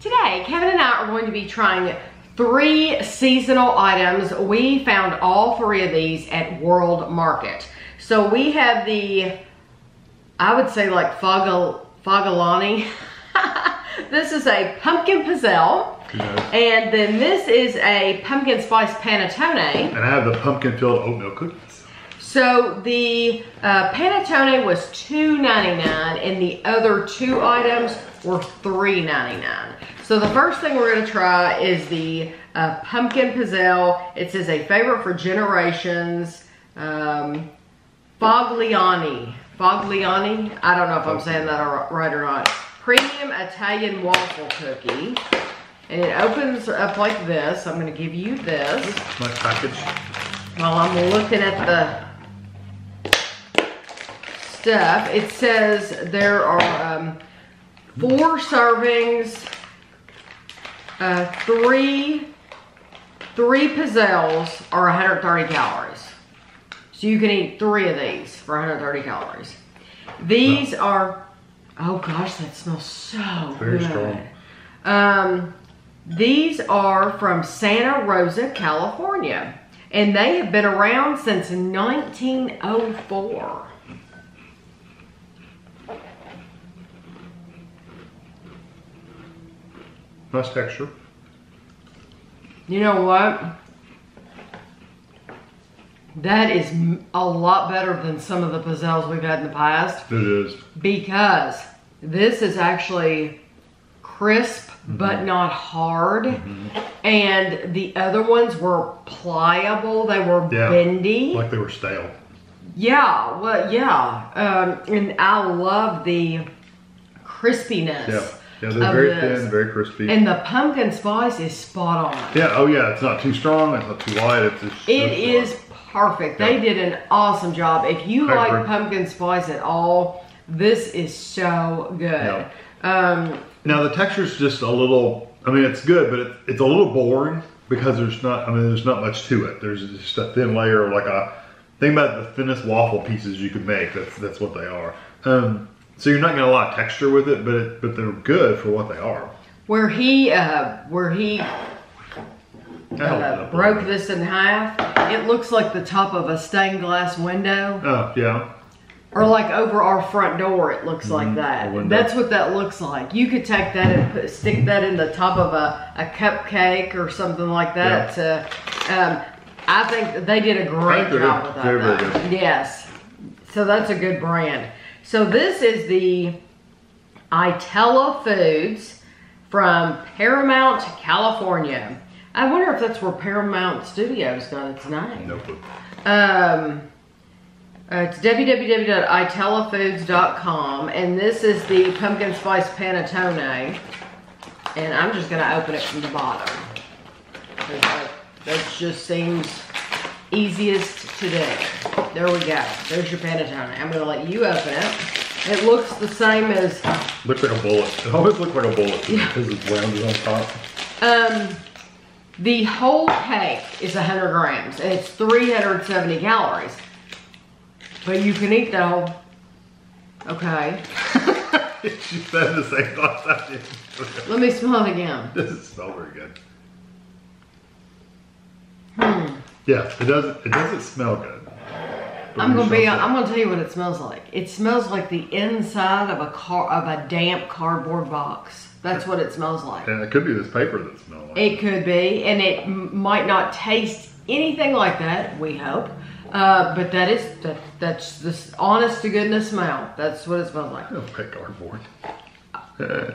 Today, Kevin and I are going to be trying 3 seasonal items. We found all 3 of these at World Market. So we have the, I would say like Fogliani. This is a pumpkin pizzelle. Yes. And then this is a pumpkin spice panettone. And I have the pumpkin filled oatmeal cookies. So the panettone was $2.99 and the other 2 items were $3.99. So the first thing we're going to try is the pumpkin pizzelle. It says a favorite for generations. Fogliani. I don't know if I'm saying that right or not. Premium Italian waffle cookie. And it opens up like this. I'm going to give you this. Nice package. While I'm looking at the stuff, it says there are 4 servings, 3 pizzelles are 130 calories. So you can eat 3 of these for 130 calories. These are, oh gosh, that smells so Very good. strong. These are from Santa Rosa, California. And they have been around since 1904. Nice texture. You know what? That is a lot better than some of the pizzelles we've had in the past. It is. Because this is actually crisp, but not hard. And the other ones were pliable. They were bendy. Like they were stale. Yeah, well, yeah. And I love the crispiness. Yeah, they're very thin, very crispy. And the pumpkin spice is spot on. Yeah, oh yeah, it's not too strong, it's not too light. It is perfect. Yeah. They did an awesome job. If you like agree. pumpkin spice at all, this is so good. Yeah. Now the texture's just a little, I mean it's good, but it's a little boring because there's not much to it. There's just a thin layer of like think about the thinnest waffle pieces you could make. That's what they are. So you're not getting a lot of texture with it, but they're good for what they are. Where he broke this in half, it looks like the top of a stained glass window. Oh, yeah. Or like over our front door, it looks like that. That's what that looks like. You could take that and stick that in the top of a cupcake or something like that. Yeah. I think they did a great job with that. Very, very good. Yes. So that's a good brand. So this is the Ittella Foods from Paramount, California. I wonder if that's where Paramount Studios got its name. No clue. It's www.itellafoods.com, and this is the pumpkin spice panettone. And I'm just going to open it from the bottom. That just seems easiest to do. There we go. There's your panettone. I'm going to let you open it. It looks the same as... Looks like a bullet. It always looks like a bullet because it's rounded on top. The whole cake is 100 grams, and it's 370 calories. But you can eat the whole... Okay. She said the same thoughts I did. Let me smell it again. It doesn't smell very good. Yeah, it doesn't smell good. I'm gonna tell you what it smells like. It smells like the inside of a damp cardboard box. That's what it smells like. And it could be this paper that smells like it. Could be, and it might not taste anything like that. We hope, but that's this honest to goodness smell. That's what it smells like. Like cardboard.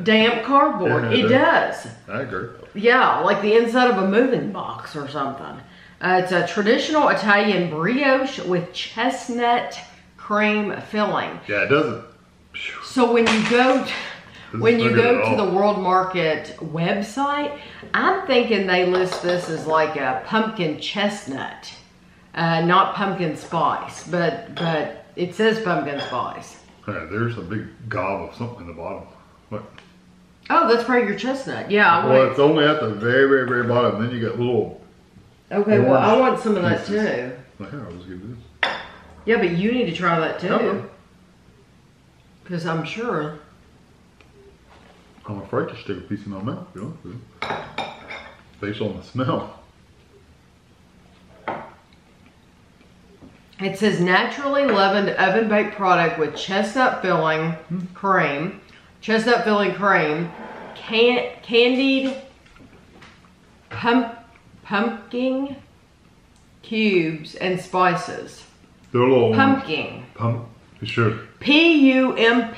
Damp cardboard. It does. I agree. Yeah, like the inside of a moving box or something. It's a traditional Italian brioche with chestnut cream filling. Yeah, it doesn't. So when you go to the World Market website, I'm thinking they list this as like a pumpkin chestnut, not pumpkin spice, but it says pumpkin spice. There's a big gob of something in the bottom. What? Oh, that's probably your chestnut. Yeah. Well, it's only at the very, very, very bottom. Then you got little. Okay, well, I want some of that too. Here, I'll just give this. Yeah, but you need to try that too. Okay. Because I'm sure. I'm afraid to stick a piece in my mouth. You know? Based on the smell. It says naturally leavened oven baked product with chestnut filling cream, candied pumpkin cubes and spices. They're a little Pumpkin. Sure. Pumpking.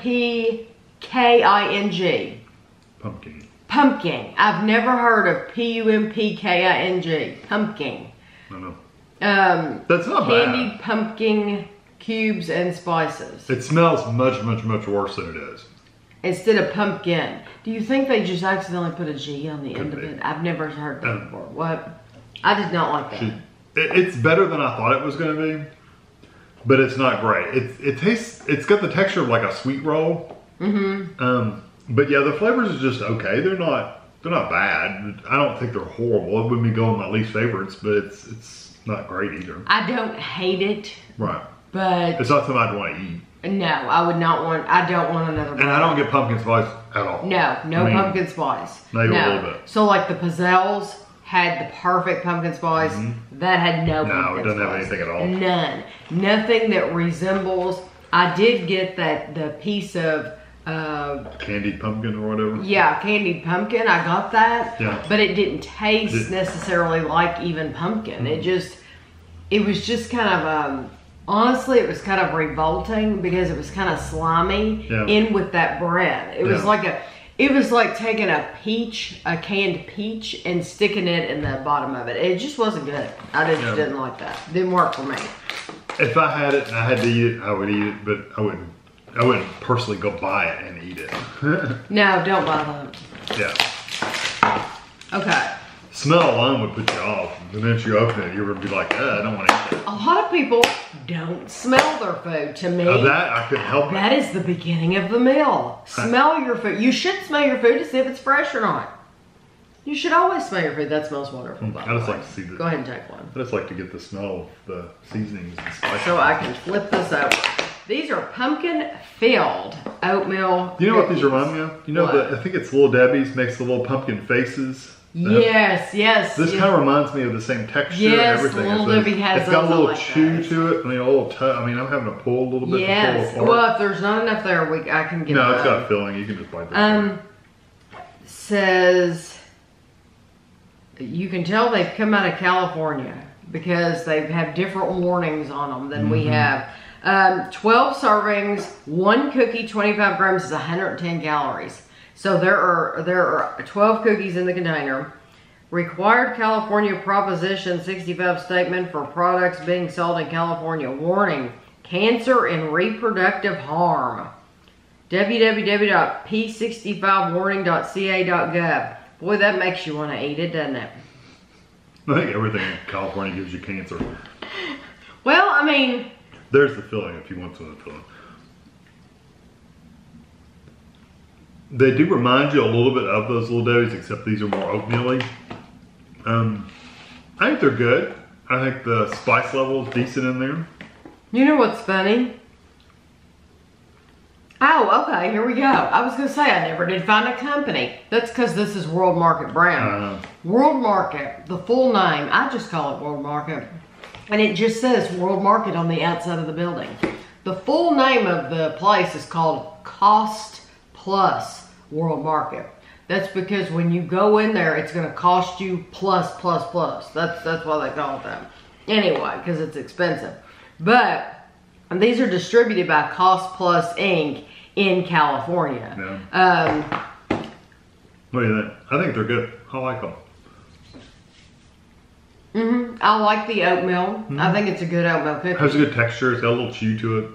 Pumpkin. Pumpkin. I've never heard of pumpking. Pumpkin. I know. That's not candied bad. pumpkin cubes and spices. It smells much worse than it is. Instead of pumpkin. Do you think they just accidentally put a G on the end of it? I've never heard that before. What? I did not like that. It's better than I thought it was going to be, but it's not great. It tastes. It's got the texture of like a sweet roll. But yeah, the flavors are just okay. They're not bad. I don't think they're horrible. It wouldn't be going my least favorites, but it's not great either. I don't hate it. Right. But it's not something I'd want to eat. No, I would not want. I don't want another. And I don't get pumpkin spice at all. No, pumpkin spice. Not even a little bit. So like the Pizzelles had the perfect pumpkin spice. That had no pumpkin spice. No, it doesn't have anything at all. None. Nothing that resembles. I did get the piece of candied pumpkin or whatever. Yeah, candied pumpkin. I got that. Yeah. But it didn't taste necessarily like even pumpkin. It was just kind of honestly, it was kind of revolting because it was kind of slimy in with that bread. It was like taking a canned peach, and sticking it in the bottom of it. It just wasn't good. I just didn't like that. Didn't work for me. If I had it and I had to eat it, I would eat it, but I wouldn't personally go buy it and eat it. No, don't buy them. Yeah. Okay. Smell alone would put you off. The minute you open it, you're going to be like, I don't want to eat it. A lot of people don't smell their food. To me, that I couldn't help it. That is the beginning of the meal. Smell your food. You should smell your food to see if it's fresh or not. You should always smell your food. That smells wonderful. I just like to see the. Go ahead and take one. I just like to get the smell of the seasonings and spices. So I can flip this over. These are pumpkin-filled oatmeal. You know what these remind me of? You know, I think it's Little Debbie's makes the little pumpkin faces. Yes. This kind of reminds me of the same texture and everything. Little Debbie has It's got a little like chew that. to it. I mean, a little I'm having to pull a little bit to pull apart. Well, if there's not enough there, I can get. No, it's got a filling. You can just bite this. Says you can tell they've come out of California because they have different warnings on them than we have. 12 servings, 1 cookie, 25 grams is 110 calories. So there are 12 cookies in the container. Required California Proposition 65 statement for products being sold in California. Warning, cancer and reproductive harm. www.p65warning.ca.gov. Boy, that makes you want to eat it, doesn't it? I think everything in California gives you cancer. Well, I mean... There's the filling if you want some of the filling. They do remind you a little bit of those Little Debbie's, except these are more oatmeal-y. I think they're good. I think the spice level is decent in there. You know what's funny? Oh, okay, here we go. I was going to say, I never did find a company. That's because this is World Market brand. World Market, the full name, I just call it World Market. And it just says World Market on the outside of the building. The full name of the place is called Cost Plus World Market. That's because when you go in there, it's going to cost you plus. That's why they call it that. Anyway, because it's expensive. But these are distributed by Cost Plus Inc. in California. Yeah. What do you think? I think they're good. I like them. I like the oatmeal. I think it's a good oatmeal cookie. Has a good texture. It's got a little chew to it.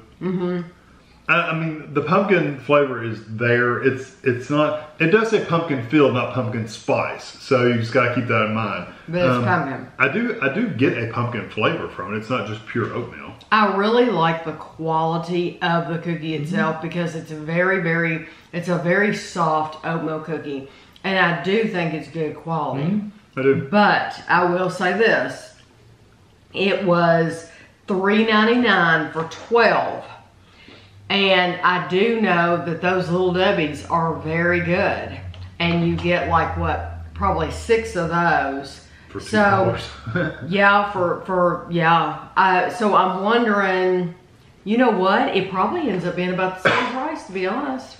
I mean, the pumpkin flavor is there. It's not. It does say pumpkin filled, not pumpkin spice. So you just got to keep that in mind. But it's pumpkin. I do get a pumpkin flavor from it. It's not just pure oatmeal. I really like the quality of the cookie itself because it's a very soft oatmeal cookie, and I do think it's good quality. I do. But I will say this: it was $3.99 for 12. And I do know that those Little Debbie's are very good. and you get like what, probably 6 of those. For $2. So yeah, so I'm wondering, you know what? It probably ends up being about the same price, to be honest.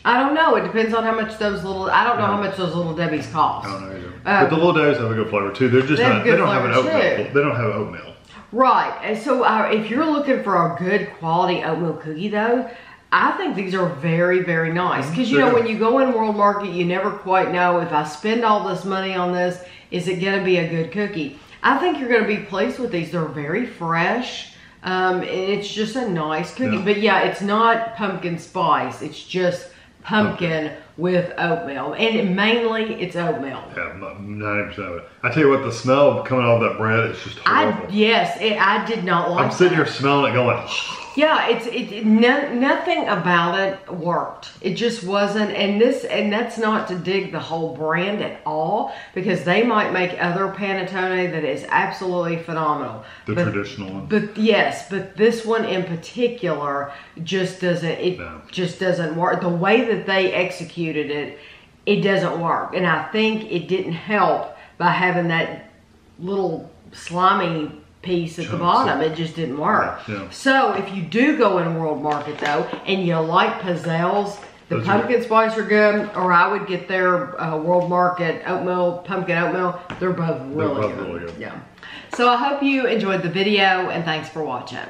I don't know. It depends on how much those little. I don't know how much those Little Debbie's cost. I don't know either. But the Little Debbie's have a good flavor too. They're just not. They don't have an oatmeal. They don't have oatmeal. Right. And so if you're looking for a good quality oatmeal cookie, though, I think these are very, very nice. Because you know, when you go in World Market, you never quite know if I spend all this money on this, is it going to be a good cookie? I think you're going to be pleased with these. They're very fresh. It's just a nice cookie. But yeah, it's not pumpkin spice. It's just pumpkin with oatmeal. And mainly, it's oatmeal. Yeah, 90% of it. I tell you what, the smell coming off that bread is just horrible. I did not like it. I'm sitting here smelling it going, yeah, nothing about it worked. It just wasn't, and that's not to dig the whole brand at all, because they might make other panettone that is absolutely phenomenal. The traditional one. But yes, but this one in particular just doesn't, just doesn't work. The way that they executed it, it doesn't work. And I think it didn't help by having that little slimy piece at the bottom. It just didn't work. Yeah. So if you do go in World Market though, and you like Pizzelles, the pumpkin spice are good, or I would get their World Market oatmeal, pumpkin oatmeal. They're both really good. Yeah. So I hope you enjoyed the video, and thanks for watching.